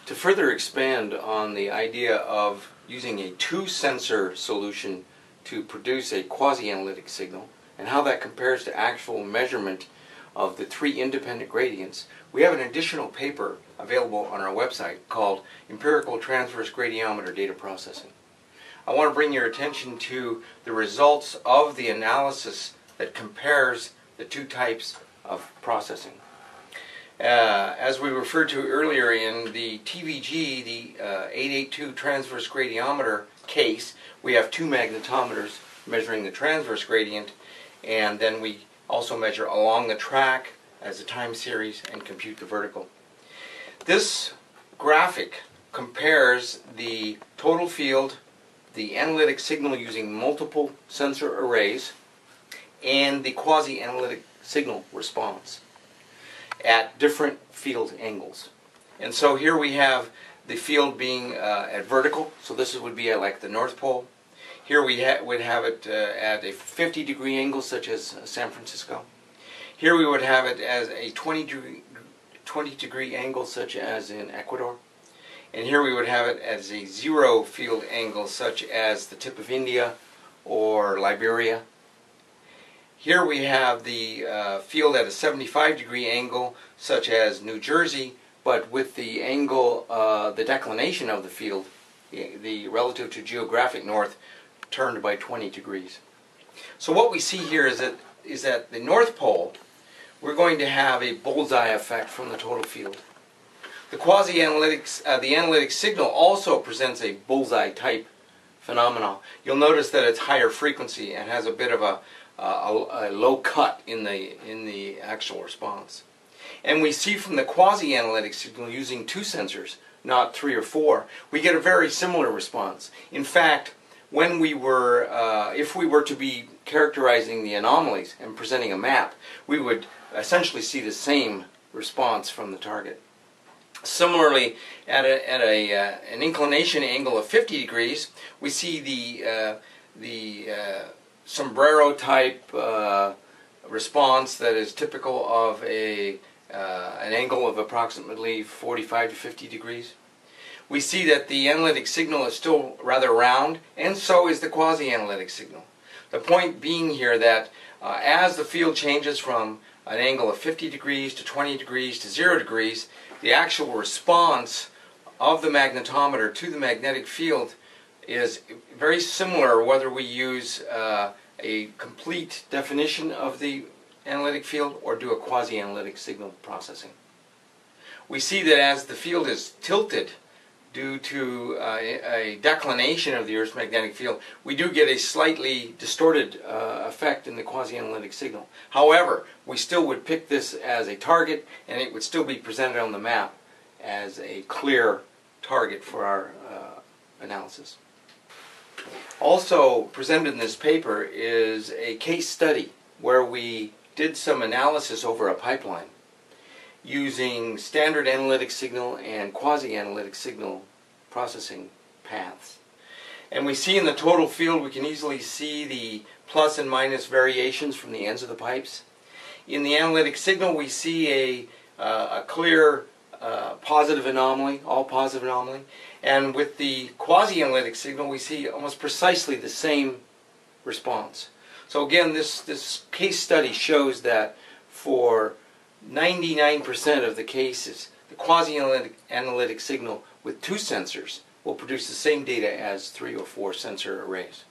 To further expand on the idea of using a two-sensor solution to produce a quasi-analytic signal and how that compares to actual measurement of the three independent gradients, we have an additional paper available on our website called Empirical Transverse Gradiometer Data Processing. I want to bring your attention to the results of the analysis that compares the two types of processing. As we referred to earlier in the TVG, the 882 transverse gradiometer case, we have two magnetometers measuring the transverse gradient, and then we also measure along the track as a time series and compute the vertical. This graphic compares the total field, the analytic signal using multiple sensor arrays, and the quasi-analytic signal response at different field angles. And so here we have the field being at vertical, so this would be at like the North Pole. Here we would have it at a 50-degree angle, such as San Francisco. Here we would have it as a 20-degree angle, such as in Ecuador. And here we would have it as a zero field angle, such as the tip of India or Liberia. Here we have the field at a 75-degree angle, such as New Jersey, but with the angle, the declination of the field, the relative to geographic north, turned by 20 degrees. So what we see here is that the North Pole, we're going to have a bullseye effect from the total field. The quasi-analytics, the analytic signal also presents a bullseye type phenomenon. You'll notice that it's higher frequency and has a bit of a low cut in the actual response. And we see from the quasi-analytic signal using two sensors, not three or four, we get a very similar response. In fact, when we were, if we were to be characterizing the anomalies and presenting a map, we would essentially see the same response from the target. Similarly, at an inclination angle of 50 degrees, we see the sombrero type response that is typical of an angle of approximately 45 to 50 degrees. We see that the analytic signal is still rather round, and so is the quasi-analytic signal. The point being here that as the field changes from an angle of 50 degrees to 20 degrees to 0 degrees, the actual response of the magnetometer to the magnetic field is very similar whether we use a complete definition of the analytic field or do a quasi-analytic signal processing. We see that as the field is tilted due to a declination of the Earth's magnetic field, we do get a slightly distorted effect in the quasi-analytic signal. However, we still would pick this as a target, and it would still be presented on the map as a clear target for our analysis. Also presented in this paper is a case study where we did some analysis over a pipeline using standard analytic signal and quasi-analytic signal processing paths. And we see in the total field, we can easily see the plus and minus variations from the ends of the pipes. In the analytic signal, we see a clear positive anomaly, all positive anomaly. And with the quasi-analytic signal, we see almost precisely the same response. So again, this case study shows that for 99% of the cases, the quasi-analytic signal with two sensors will produce the same data as 3 or 4 sensor arrays.